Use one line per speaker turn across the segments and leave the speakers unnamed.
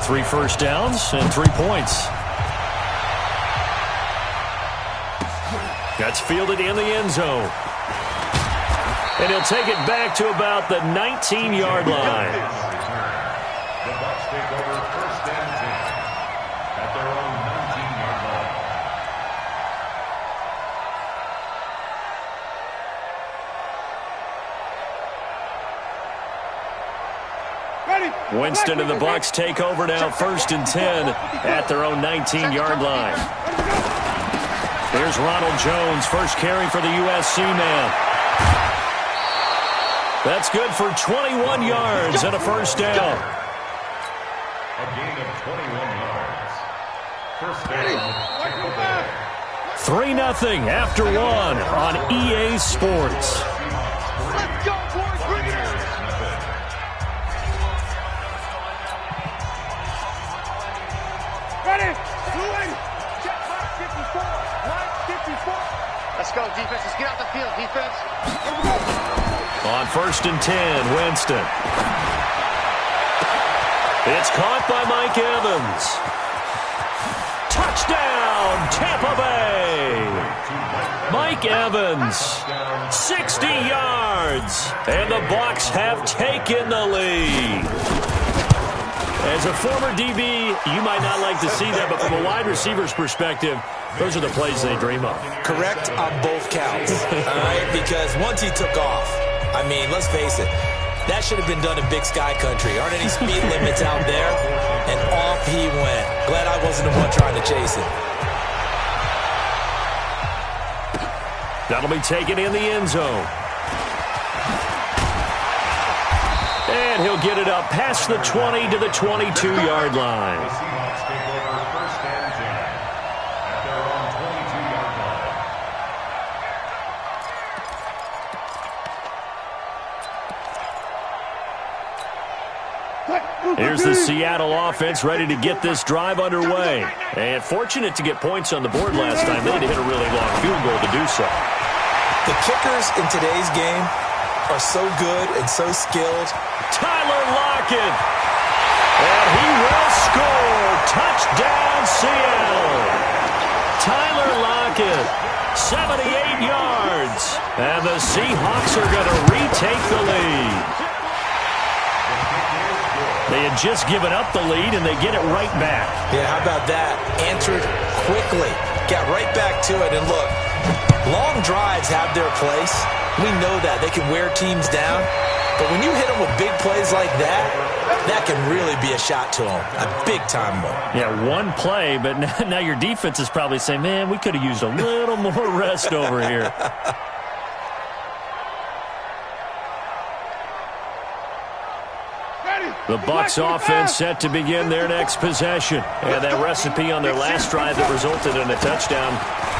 3 first downs and 3 points. That's fielded in the end zone. And he'll take it back to about the 19-yard line.
The Bucs take over first and 10 at their own 19-yard
line. Winston and the Bucs take over now, first and 10 at their own 19-yard line. Here's Ronald Jones, first carry for the USC man. That's good for 21 yards and a first down.
A gain of 21 yards. First down.
3-0 after 1 on EA Sports.
Let's go, boys. Ready. Check line 54. Line 54. Let's go, defense. Let's get out the field, defense.
On first and 10, Winston. It's caught by Mike Evans. Touchdown, Tampa Bay. Mike Evans, 60 yards, and the Bucs have taken the lead. As a former DB, you might not like to see that, but from a wide receiver's perspective, those are the plays they dream of.
Correct on both counts, all right? Because once he took off, I mean, let's face it, that should have been done in Big Sky Country. Aren't any speed limits out there? And off he went. Glad I wasn't the one trying to chase him.
That'll be taken in the end zone. And he'll get it up past the 20 to the 22-yard line.
The Seahawks take over first and 10 at their own 22-yard line.
Here's the Seattle offense ready to get this drive underway. And fortunate to get points on the board last time. They had to hit a really long field goal to do so.
The kickers in today's game are so good and so skilled.
Tyler Lockett. And he will score. Touchdown, Seattle. Tyler Lockett, 78 yards. And the Seahawks are going to retake the lead. They had just given up the lead, and they get it right back.
Yeah, how about that? Answered quickly. Got right back to it. And look, long drives have their place. We know that. They can wear teams down. But when you hit them with big plays like that, that can really be a shot to them. A big-time one.
Yeah, one play, but now your defense is probably saying, man, we could have used a little more rest over here. The Bucs offense set to begin their next possession. And that recipe on their last drive that resulted in a touchdown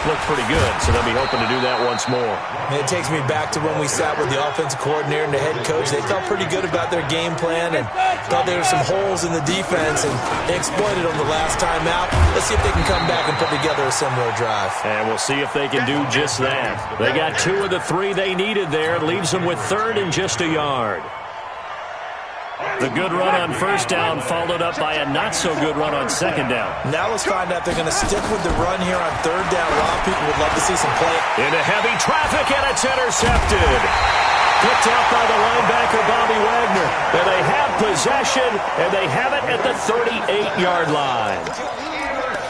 looked pretty good, so they'll be hoping to do that once more.
It takes me back to when we sat with the offensive coordinator and the head coach. They felt pretty good about their game plan and thought there were some holes in the defense, and they exploited them the last time out. Let's see if they can come back and put together a similar drive.
And we'll see if they can do just that. They got 2 of the 3 they needed there. Leaves them with 3rd and just a yard. The good run on first down followed up by a not-so-good run on second down.
Now let's find out if they're going to stick with the run here on 3rd down. Rob, people would love to see some play.
Into heavy traffic, and it's intercepted. Picked out by the linebacker, Bobby Wagner. And they have possession, and they have it at the 38-yard line.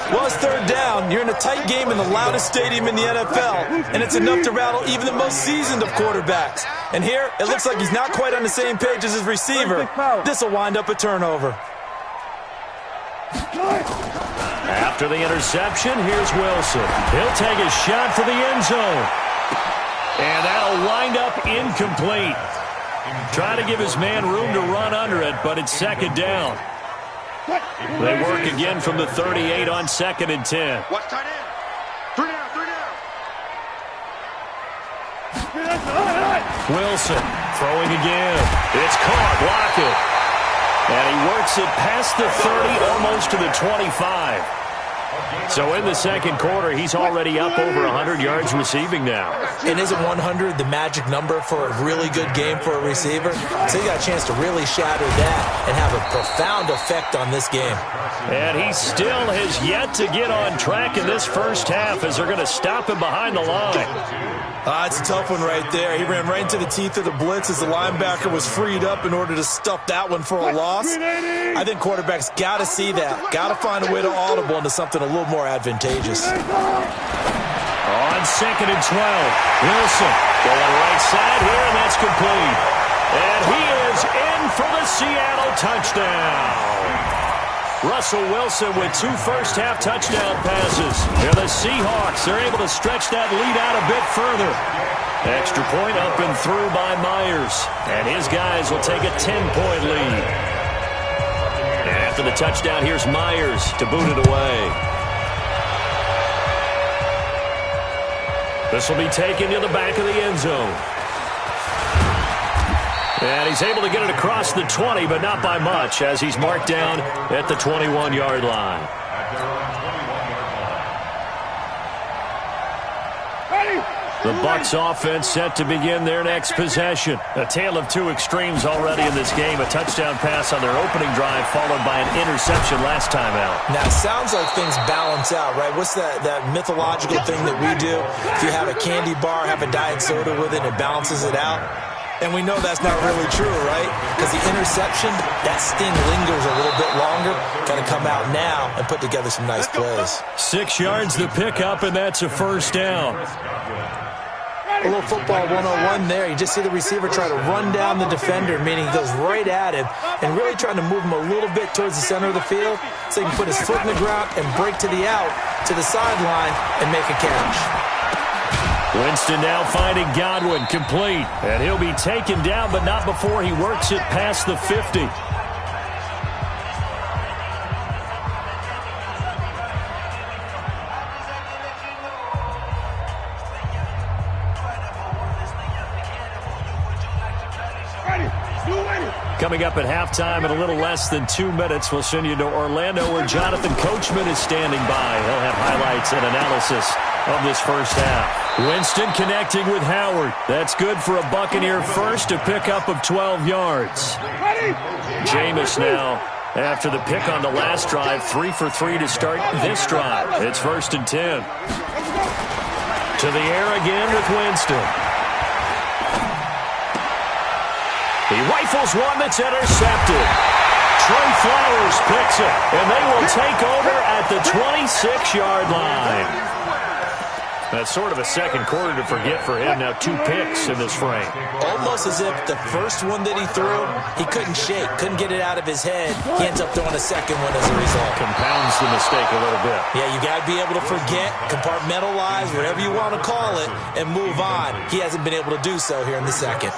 Well, it's 3rd down. You're in a tight game in the loudest stadium in the NFL, and it's enough to rattle even the most seasoned of quarterbacks. And here, it looks like he's not quite on the same page as his receiver. This will wind up a turnover.
After the interception, here's Wilson. He'll take a shot for the end zone. And that'll wind up incomplete. Trying to give his man room to run under it, but it's 2nd down. They work again from the 38 on 2nd and 10.
Watch tight end. 3 down, 3 down.
Wilson throwing again. It's caught. Lockett. And he works it past the 30, almost to the 25. So in the second quarter, he's already up over 100 yards receiving now.
And isn't 100 the magic number for a really good game for a receiver? So he got a chance to really shatter that and have a profound effect on this game.
And he still has yet to get on track in this first half as they're going to stop him behind the line.
It's a tough one right there. He ran right into the teeth of the blitz as the linebacker was freed up in order to stuff that one for a loss. I think quarterbacks got to see that. Got to find a way to audible into something a little more advantageous.
On 2nd and 12, Wilson going right side here, and that's complete. And he is in for the Seattle touchdown. Russell Wilson with 2 first-half touchdown passes. And the Seahawks are able to stretch that lead out a bit further. Extra point up and through by Myers. And his guys will take a 10-point lead. And after the touchdown, here's Myers to boot it away. This will be taken to the back of the end zone. And he's able to get it across the 20, but not by much, as he's marked down at the 21-yard line. The Bucs offense set to begin their next possession. A tale of 2 extremes already in this game. A touchdown pass on their opening drive, followed by an interception last time out.
Now, it sounds like things balance out, right? What's that mythological thing that we do? If you have a candy bar, have a diet soda with it, it balances it out. And we know that's not really true, right? Because the interception, that sting lingers a little bit longer. Got to come out now and put together some nice plays.
6 yards the pickup, and that's a first down.
A little football 101 there. You just see the receiver try to run down the defender, meaning he goes right at him and really trying to move him a little bit towards the center of the field so he can put his foot in the ground and break to the out, to the sideline, and make a catch.
Winston now finding Godwin, complete. And he'll be taken down, but not before he works it past the 50. Coming up at halftime in a little less than 2 minutes, we'll send you to Orlando where Jonathan Coachman is standing by. He'll have highlights and analysis of this first half. Winston connecting with Howard. That's good for a Buccaneer first, a pickup of 12 yards. Jameis now, after the pick on the last drive, 3 for 3 to start this drive. It's 1st and 10. To the air again with Winston. He rifles one that's intercepted. Trey Flowers picks it, and they will take over at the 26-yard line. That's sort of a second quarter to forget for him. Now 2 picks in this frame.
Almost as if the first one that he threw, he couldn't shake, couldn't get it out of his head. He ends up throwing a second one as a result.
Compounds the mistake a little bit.
Yeah, you got to be able to forget, compartmentalize, whatever you want to call it, and move on. He hasn't been able to do so here in the second.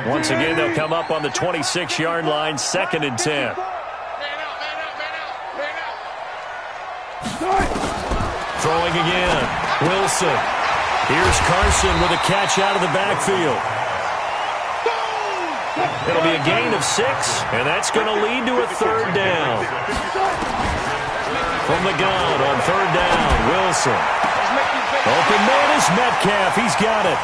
Once again, they'll come up on the 26-yard line, 2nd and 10. Throwing again. Wilson. Here's Carson with a catch out of the backfield. It'll be a gain of 6, and that's going to lead to a 3rd down. From the gun on 3rd down, Wilson. Open man is Metcalf. He's got it.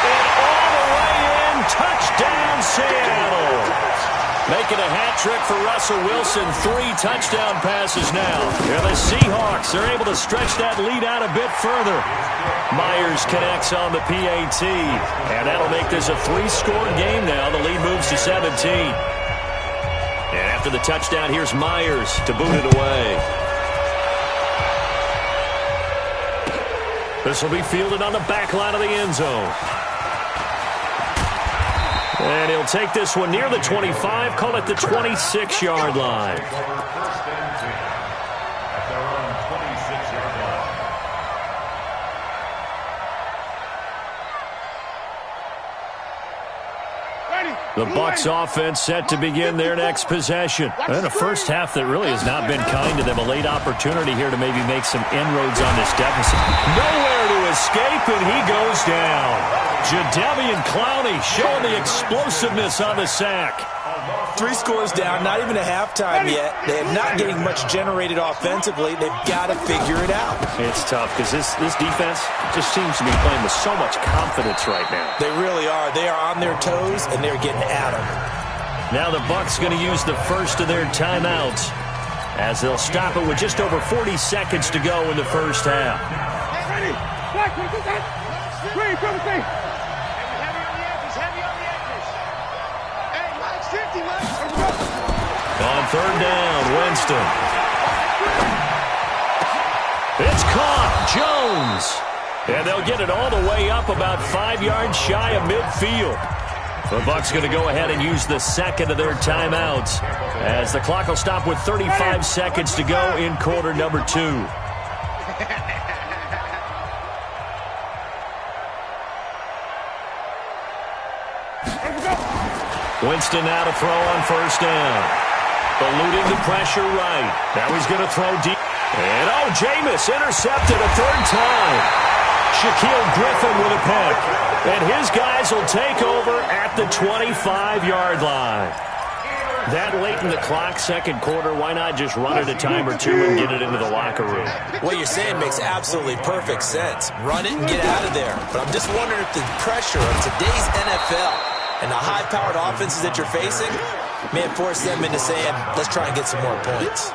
And all the way in, touchdown Seattle. Making a hat trick for Russell Wilson. 3 touchdown passes now. And the Seahawks are able to stretch that lead out a bit further. Myers connects on the PAT. And that'll make this a 3-score game now. The lead moves to 17. And after the touchdown, here's Myers to boot it away. This will be fielded on the back line of the end zone. And he'll take this one near the 25, call it the 26-yard line. The Bucs offense set to begin their next possession. And a first half that really has not been kind to them. A late opportunity here to maybe make some inroads on this deficit. Nowhere to escape, and he goes down. Jadeveon Clowney showing the explosiveness on the sack.
3 scores down, not even a halftime yet. They are not getting much generated offensively. They've got to figure it out.
It's tough because this defense just seems to be playing with so much confidence right now.
They really are. They are on their toes, and they're getting at them.
Now the Bucs going to use the first of their timeouts as they'll stop it with just over 40 seconds to go in the first half.
Ready? Black, take that. Green, come with me. Heavy on the edges. Hey, Mike's 50, Mike.
On third down, Winston. It's caught. Jones. And they'll get it all the way up about 5 yards shy of midfield. The Bucs going to go ahead and use the second of their timeouts as the clock will stop with 35 seconds to go in quarter number 2. Winston now to throw on first down. Eluding the pressure right. Now he's going to throw deep. And Jameis intercepted a third time. Shaquille Griffin with a pick. And his guys will take over at the 25-yard line. That late in the clock, second quarter, why not just run it a time or two and get it into the locker room?
What you're saying makes absolutely perfect sense. Run it and get out of there. But I'm just wondering if the pressure of today's NFL and the high-powered offenses that you're facing may force them into saying, let's try and get some more points.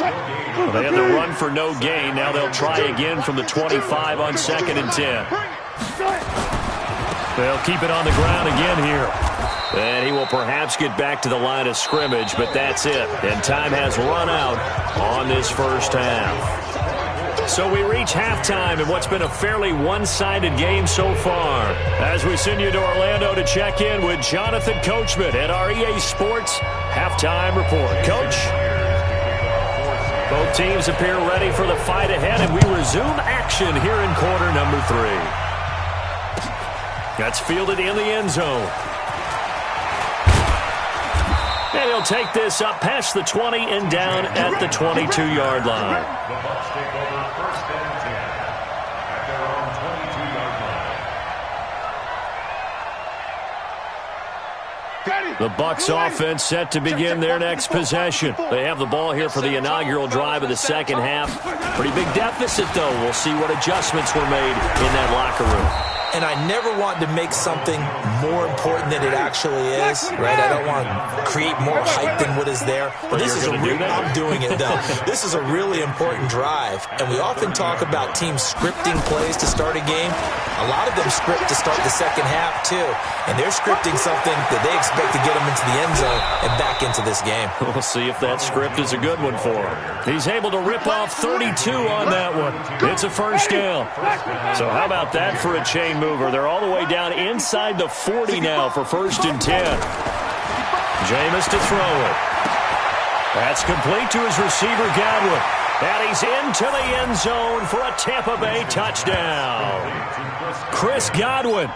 Well, they had the run for no gain. Now they'll try again from the 25 on 2nd and 10. They'll keep it on the ground again here. And he will perhaps get back to the line of scrimmage, but that's it. And time has run out on this first half. So we reach halftime in what's been a fairly one-sided game so far. As we send you to Orlando to check in with Jonathan Coachman at our EA Sports Halftime Report. Coach? Both teams appear ready for the fight ahead, and we resume action here in quarter number 3. That's fielded in the end zone. And he'll take this up past the 20 and down at the 22-yard line.
The Bucs take over first and 10 at their own 22-yard line.
The Bucs offense set to begin their next possession. They have the ball here for the inaugural drive of the second half. Pretty big deficit, though. We'll see what adjustments were made in that locker room.
And I never want to make something more important than it actually is, right? I don't want to create more hype than what is there. But this is I'm doing it, though. This is a really important drive. And we often talk about teams scripting plays to start a game. A lot of them script to start the second half, too. And they're scripting something that they expect to get them into the end zone and back into this game.
We'll see if that script is a good one for him. He's able to rip off 32 on that one. It's a first down. So how about that for a chain mover? They're all the way down inside the 40 now for first and 10. Jameis to throw it. That's complete to his receiver, Godwin. And he's into the end zone for a Tampa Bay touchdown. Chris Godwin,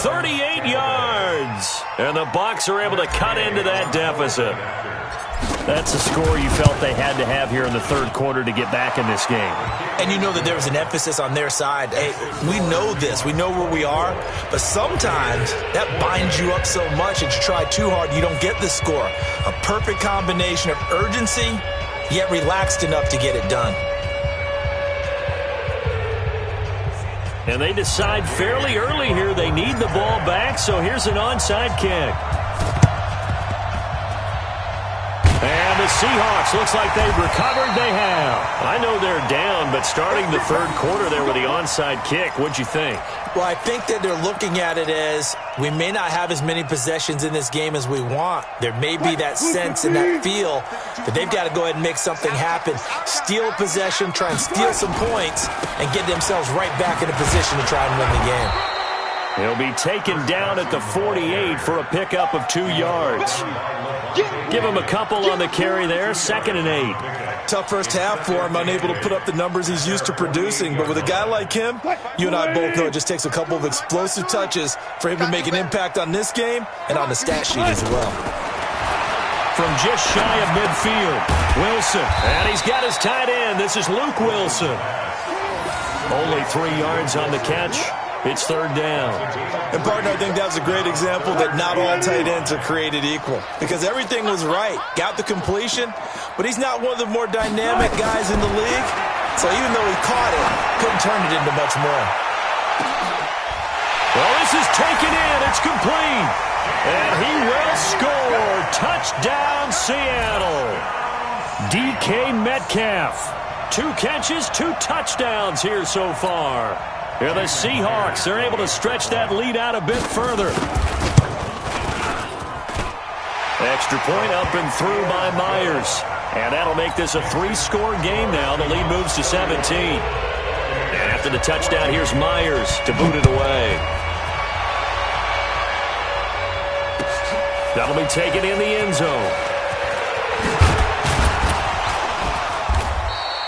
38 yards. And the Bucs are able to cut into that deficit. That's a score you felt they had to have here in the third quarter to get back in this game.
And you know that there was an emphasis on their side. Hey, we know this. We know where we are. But sometimes that binds you up so much that you try too hard, you don't get the score. A perfect combination of urgency, yet relaxed enough to get it done.
And they decide fairly early here they need the ball back, so here's an onside kick. And the Seahawks, looks like they've recovered. They have. I know they're down, but starting the third quarter there with the onside kick, what'd you think?
Well, I think that they're looking at it as we may not have as many possessions in this game as we want. There may be that sense and that feel that they've got to go ahead and make something happen. Steal a possession, try and steal some points, and get themselves right back in a position to try and win the game.
He'll be taken down at the 48 for a pickup of 2 yards. Give him a couple on the carry there, 2nd and 8.
Tough first half for him, unable to put up the numbers he's used to producing. But with a guy like him, you and I both know it just takes a couple of explosive touches for him to make an impact on this game and on the stat sheet as well.
From just shy of midfield, Wilson. And he's got his tight end. This is Luke Wilson. Only 3 yards on the catch. It's third down.
And, partner, I think that was a great example that not all tight ends are created equal because everything was right. Got the completion, but he's not one of the more dynamic guys in the league. So even though he caught it, couldn't turn it into much more.
Well, this is taken in. It's complete. And he will score. Touchdown, Seattle. DK Metcalf. 2 catches, 2 touchdowns here so far. Here the Seahawks are able to stretch that lead out a bit further. Extra point up and through by Myers. And that'll make this a 3-score game now. The lead moves to 17. And after the touchdown, here's Myers to boot it away. That'll be taken in the end zone.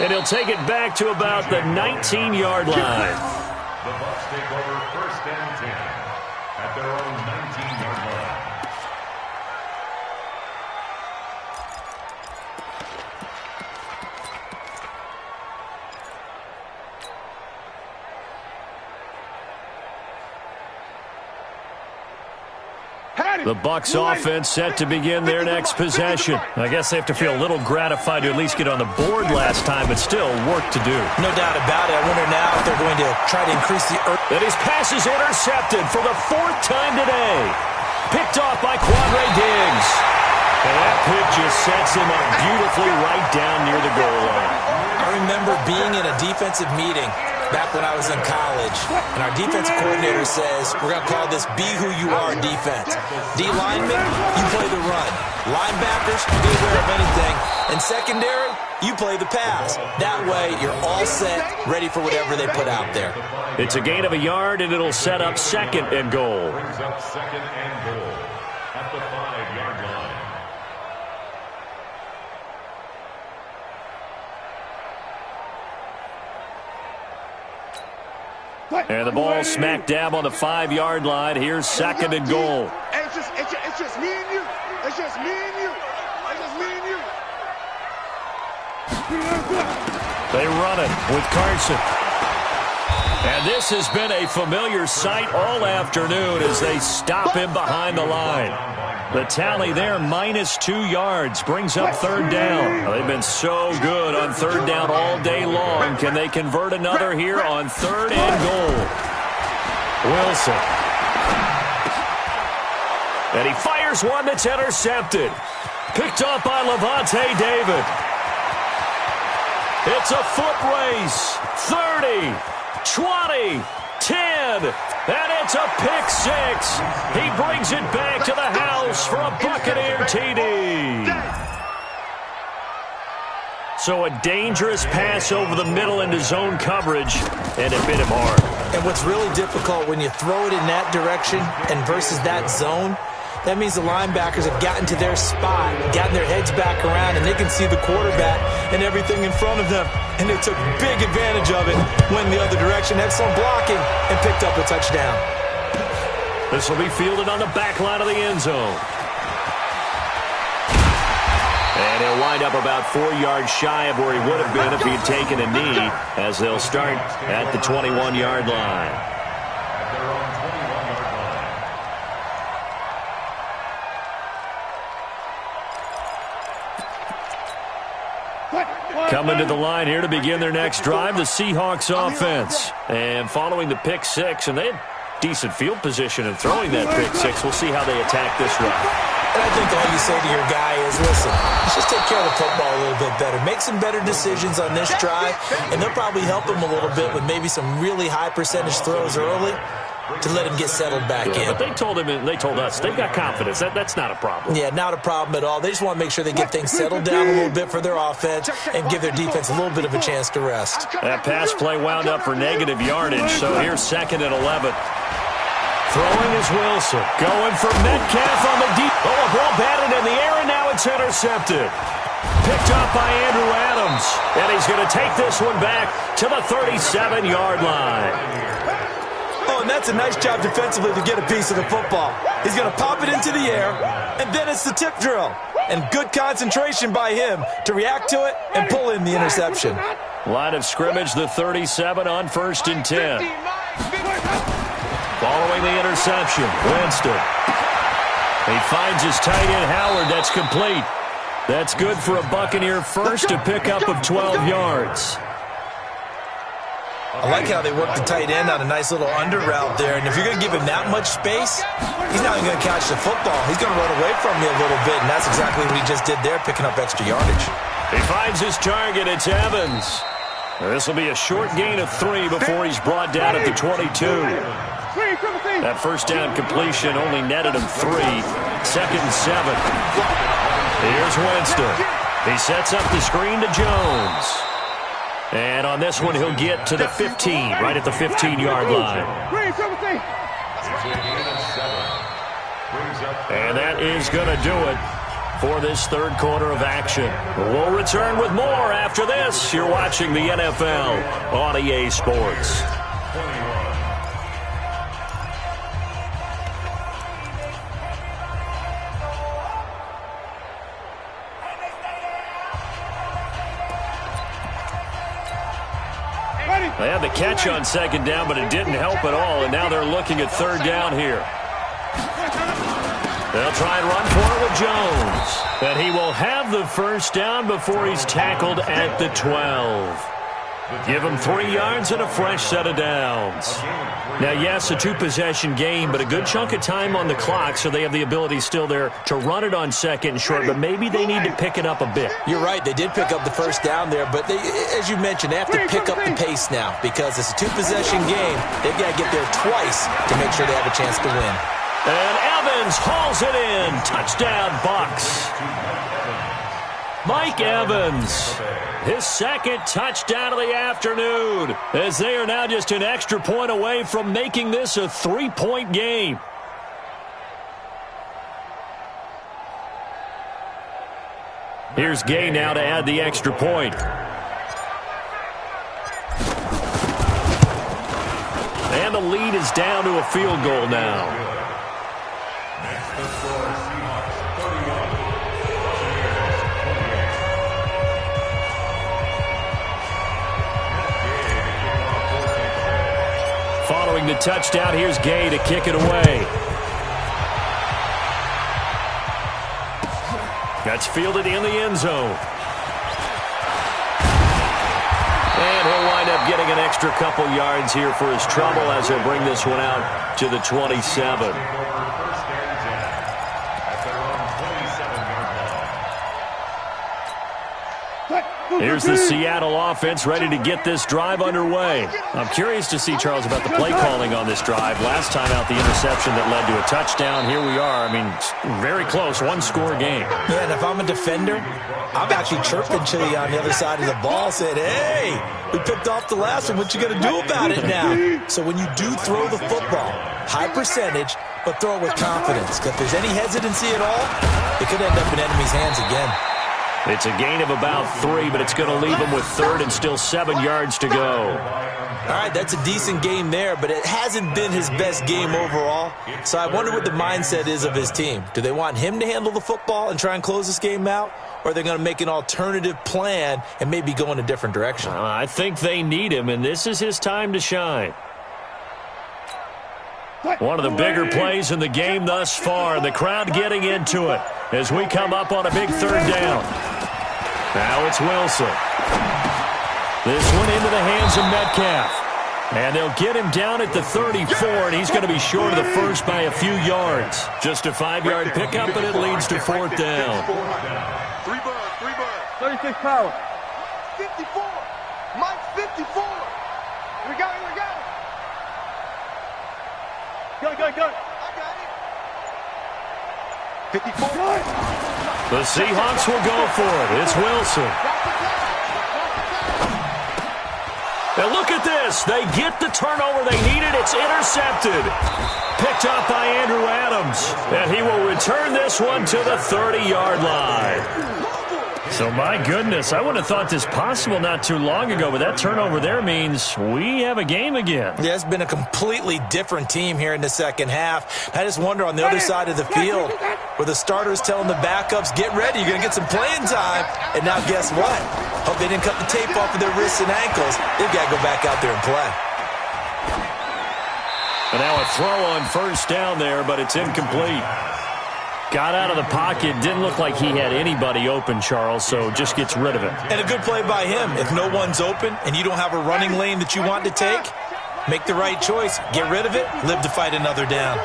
And he'll take it back to about the 19-yard line.
The Bucs take over first and 10 at their own 19-yard line.
The Bucs offense set to begin their next possession. I guess they have to feel a little gratified to at least get on the board last time, but still work to do.
No doubt about it. I wonder now if they're going to try to increase the...
And his pass is intercepted for the 4th time today. Picked off by Quandre Diggs. And that pitch just sets him up beautifully right down near the goal line.
I remember being in a defensive meeting back when I was in college, and our defensive coordinator says, we're going to call this be who you are defense. D linemen, you play the run. Linebackers, be aware of anything. And secondary, you play the pass. That way, you're all set, ready for whatever they put out there.
It's a gain of a yard, and it'll set up 2nd and goal.
Brings up 2nd and goal at the 5-yard line.
And the ball smack dab on the 5-yard line. Here's 2nd and goal.
Hey, it's just me and you. It's just me and you. It's just me and you.
They run it with Carson. And this has been a familiar sight all afternoon as they stop him behind the line. The tally there, -2 yards, brings up 3rd down. They've been so good on 3rd down all day long. Can they convert another here on 3rd and goal? Wilson. And he fires one that's intercepted. Picked off by Levante David. It's a foot race. 30, 20, 10. And it's a pick 6. He brings it back to the house for a Buccaneer TD. So a dangerous pass over the middle into zone coverage, and it bit him hard.
And what's really difficult when you throw it in that direction and versus that zone, that means the linebackers have gotten to their spot, gotten their heads back around, and they can see the quarterback and everything in front of them. And they took big advantage of it, went the other direction, had some blocking, and picked up a touchdown.
This will be fielded on the back line of the end zone. And he'll wind up about 4 yards shy of where he would have been if he had taken a knee, as they'll start at the 21-yard line.
At their own 21-yard line.
Coming to the line here to begin their next drive, the Seahawks offense. And following the pick 6, and they had decent field position in throwing that pick 6. We'll see how they attack this run.
And I think all you say to your guy is, listen, let's just take care of the football a little bit better. Make some better decisions on this drive, and they'll probably help him a little bit with maybe some really high percentage throws early to let him get settled back in.
But they told him, and they told us, they've got confidence. That's not a problem.
Yeah, not a problem at all. They just want to make sure they get things settled down a little bit for their offense and give their defense a little bit of a chance to rest.
That pass play wound up for negative yardage, so here's 2nd and 11. Throwing is Wilson. Going for Metcalf on the deep. Oh, a ball batted in the air, and now it's intercepted. Picked up by Andrew Adams. And he's going to take this one back to the 37-yard line.
Oh, and that's a nice job defensively to get a piece of the football. He's going to pop it into the air, and then it's the tip drill. And good concentration by him to react to it and pull in the interception.
Line of scrimmage, the 37 on 1st and 10. Throwing the interception, Winston. He finds his tight end, Howard. That's complete. That's good for a Buccaneer first to pick up of 12 yards.
I like how they work the tight end on a nice little under route there. And if you're going to give him that much space, he's not even going to catch the football. He's going to run away from you a little bit, and that's exactly what he just did there, picking up extra yardage.
He finds his target. It's Evans. This will be a short gain of 3 before he's brought down at the 22. That first down completion only netted him 3. 2nd and 7. Here's Winston. He sets up the screen to Jones. And on this one, he'll get to the 15, right at the 15-yard line. And that is going to do it for this third quarter of action. We'll return with more after this. You're watching the NFL on EA Sports. They had the catch on second down, but it didn't help at all, and now they're looking at third down here. They'll try and run for it with Jones. And he will have the first down before he's tackled at the 12. Give him 3 yards and a fresh set of downs. Now, yes, a 2-possession game, but a good chunk of time on the clock, so they have the ability still there to run it on second and short, but maybe they need to pick it up a bit.
You're right. They did pick up the first down there, but they, as you mentioned, they have to pick up the pace now because it's a 2-possession game. They've got to get there twice to make sure they have a chance to win.
And Evans hauls it in. Touchdown, Bucs. Mike Evans, his second touchdown of the afternoon, as they are now just an extra point away from making this a 3-point game. Here's Gay now to add the extra point. And the lead is down to a field goal now. Following the touchdown, here's Gay to kick it away. That's fielded in the end zone. And he'll wind up getting an extra couple yards here for his trouble as he'll bring this one out to the 27. Here's the Seattle offense ready to get this drive underway. I'm curious to see, Charles, about the play calling on this drive. Last time out, the interception that led to a touchdown. Here we are. I mean, very close, one-score game.
Yeah, and if I'm a defender, I'm actually chirping to you on the other side of the ball, saying, hey, we picked off the last one. What you going to do about it now? So when you do throw the football, high percentage, but throw it with confidence. Because if there's any hesitancy at all, it could end up in enemy's hands again.
It's a gain of about 3, but it's going to leave him with third and still 7 yards to go.
All right, that's a decent game there, but it hasn't been his best game overall. So I wonder what the mindset is of his team. Do they want him to handle the football and try and close this game out? Or are they going to make an alternative plan and maybe go in a different direction?
I think they need him, and this is his time to shine. One of the bigger plays in the game thus far, and the crowd getting into it as we come up on a big third down. Now it's Wilson. This one into the hands of Metcalf. And they'll get him down at the 34, and he's going to be short of the first by a few yards. Just a 5-yard pickup, and it leads to fourth down.
36 power. 54. Mike 54. We got it. Go. I got it. 54.
The Seahawks will go for it. It's Wilson. And look at this. They get the turnover they needed. It's intercepted. Picked up by Andrew Adams. And he will return this one to the 30-yard line. So, my goodness, I would have thought this possible not too long ago, but that turnover there means we have a game again.
Yeah, it's been a completely different team here in the second half. I just wonder on the other side of the field where the starters telling the backups, get ready, you're going to get some playing time. And now guess what? Hope they didn't cut the tape off of their wrists and ankles. They've got to go back out there and play.
And now a a throw on first down there, but it's incomplete. Got out of the pocket. Didn't look like he had anybody open, Charles, so just gets rid of it.
And a good play by him. If no one's open and you don't have a running lane that you want to take, make the right choice. Get rid of it. Live to fight another down.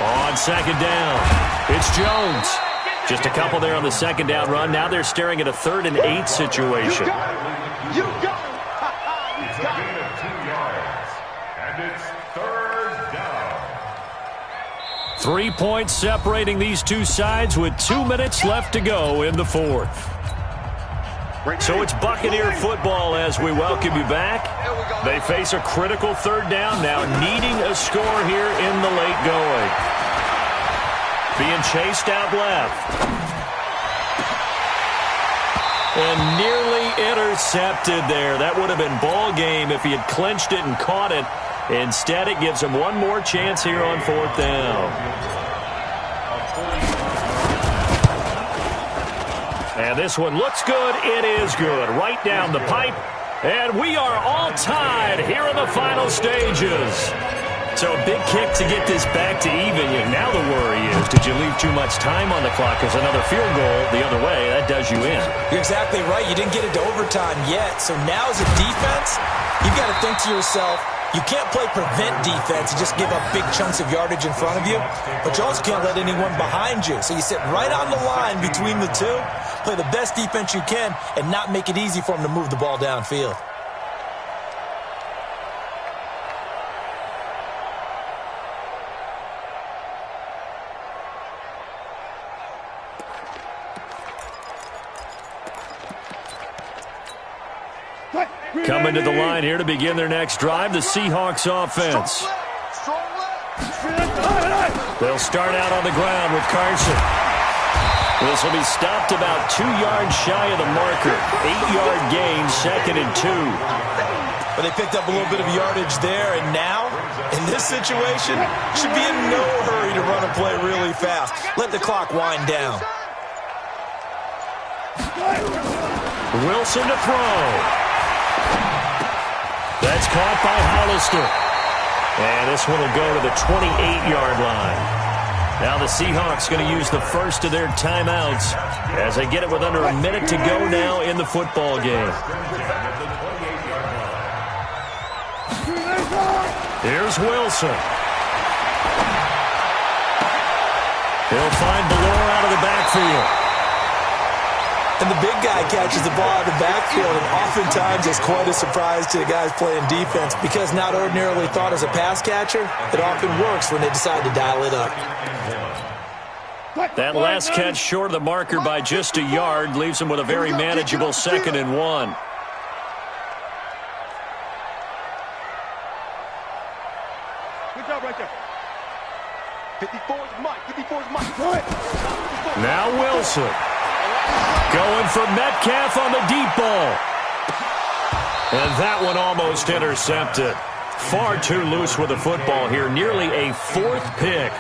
On second down, it's Jones. Just a couple there on the second down run. Now they're staring at a 3rd and 8 situation.
It's a gain of 2 yards, and it's 3rd down.
3 points separating these two sides with 2 minutes left to go in the 4th. So it's Buccaneer football as we welcome you back. They face a critical 3rd down now, needing a score here in the late going. Being chased out left. And nearly intercepted there. That would have been ball game if he had clinched it and caught it. Instead, it gives him one more chance here on 4th down. And this one looks good. It is good. Right down the pipe. And we are all tied here in the final stages. So a big kick to get this back to even. Now the worry is, did you leave too much time on the clock? Because another field goal the other way, that does you in.
You're exactly right. You didn't get it to overtime yet. So now as a defense, you've got to think to yourself, you can't play prevent defense and just give up big chunks of yardage in front of you, but you also can't let anyone behind you. So you sit right on the line between the two, play the best defense you can, and not make it easy for them to move the ball downfield.
Coming to the line here to begin their next drive, the Seahawks offense. They'll start out on the ground with Carson. This will be stopped about 2 yards shy of the marker. 8-yard gain, 2nd and 2.
But they picked up a little bit of yardage there, and now, in this situation, should be in no hurry to run a play really fast. Let the clock wind down.
Wilson to throw. That's caught by Hollister. And this one will go to the 28-yard line. Now the Seahawks going to use the first of their timeouts as they get it with under a minute to go now in the football game. Here's Wilson. He'll find Ballore out of the backfield.
And the big guy catches the ball out of the backfield, and oftentimes it's quite a surprise to the guys playing defense because not ordinarily thought as a pass catcher, it often works when they decide to dial it up.
That last catch short of the marker by just a yard leaves him with a very manageable 2nd and 1.
Good job right there. 54's Mike. 54's Mike.
Now Wilson. Going for Metcalf on the deep ball. And that one almost intercepted. Far too loose with the football here. Nearly a 4th pick.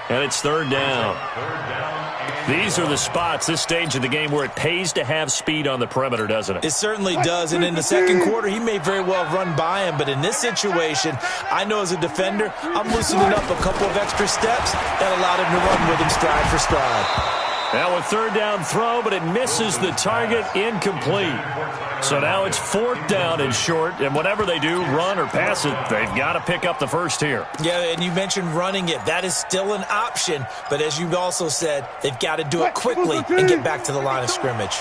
And it's 3rd down. These are the spots, this stage of the game, where it pays to have speed on the perimeter, doesn't it?
It certainly does. And in the second quarter, he may very well run by him. But in this situation, I know as a defender, I'm loosening up a couple of extra steps that allowed him to run with him stride for stride.
Now a 3rd down throw, but it misses the target, incomplete. So now it's 4th down and short, and whatever they do, run or pass it, they've got to pick up the first here.
Yeah, and you mentioned running it. That is still an option, but as you also said, they've got to do it quickly and get back to the line of scrimmage.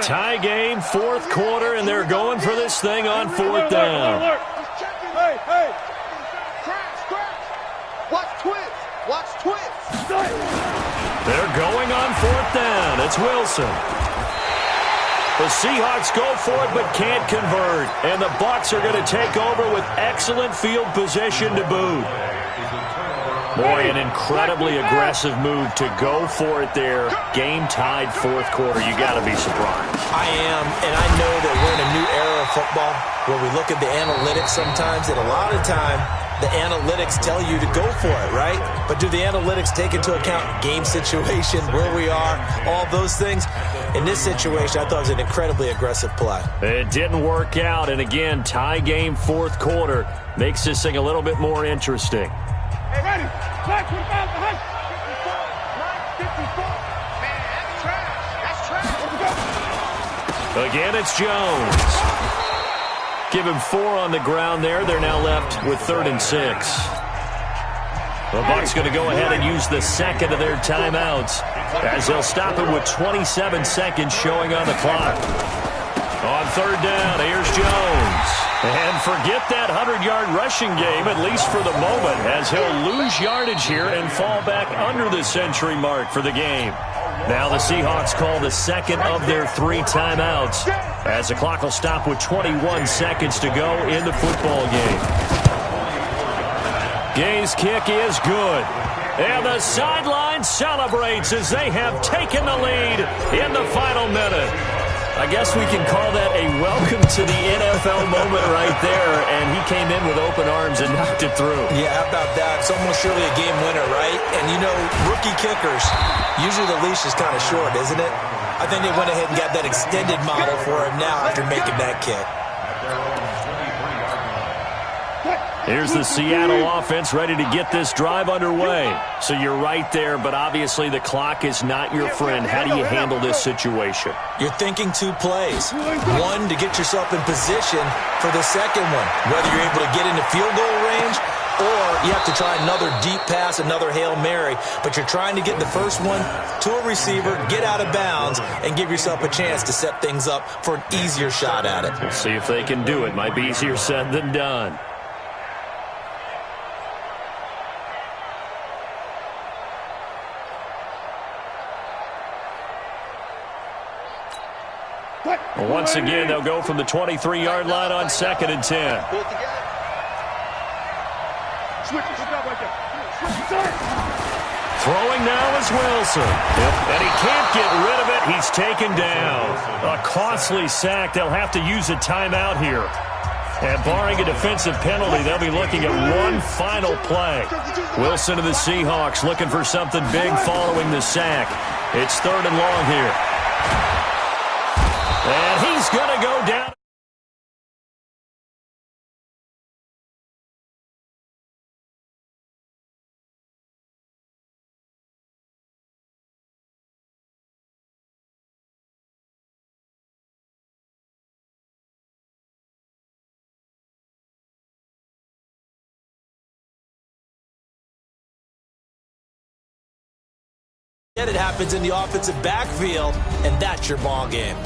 Tie game, 4th quarter, and they're going for this thing on 4th down.
Hey, hey. Scratch. Watch twist. Watch twist.
They're going on 4th down. It's Wilson. The Seahawks go for it but can't convert. And the Bucs are going to take over with excellent field position to boot. Boy, an incredibly aggressive move to go for it there. Game tied 4th quarter. You got to be surprised.
I am, and I know that we're in a new era of football where we look at the analytics sometimes, and a lot of time the analytics tell you to go for it, right? But do the analytics take into account game situation, where we are, all those things? In this situation, I thought it was an incredibly aggressive play.
It didn't work out, and again, tie game fourth quarter makes this thing a little bit more interesting.
Hey, ready? Black, 25 behind. 54. Man, that's trash. That's trash.
Again, it's Jones. Give him 4 on the ground there. They're now left with 3rd and 6. The Bucs going to go ahead and use the second of their timeouts as they'll stop it with 27 seconds showing on the clock. On 3rd down, here's Jones. And forget that 100-yard rushing game, at least for the moment, as he'll lose yardage here and fall back under the century mark for the game. Now the Seahawks call the second of their 3 timeouts as the clock will stop with 21 seconds to go in the football game. Gay's kick is good. And the sideline celebrates as they have taken the lead in the final minute. I guess we can call that a welcome to the NFL moment right there, and he came in with open arms and knocked it through.
Yeah, how about that? It's almost surely a game winner, right? And, you know, rookie kickers, usually the leash is kind of short, isn't it? I think they went ahead and got that extended model for him now after making that kick.
Here's the Seattle offense ready to get this drive underway. So you're right there, but obviously the clock is not your friend. How do you handle this situation?
You're thinking 2 plays. One, to get yourself in position for the second one, whether you're able to get into field goal range or you have to try another deep pass, another Hail Mary. But you're trying to get the first one to a receiver, get out of bounds, and give yourself a chance to set things up for an easier shot at it.
We'll see if they can do it. Might be easier said than done. Once again, they'll go from the 23-yard line on 2nd and 10. Throwing now is Wilson. And he can't get rid of it. He's taken down. A costly sack. They'll have to use a timeout here. And barring a defensive penalty, they'll be looking at one final play. Wilson of the Seahawks looking for something big following the sack. It's 3rd and long here. And he's going to go down.
It happens in the offensive backfield, and that's your ball game.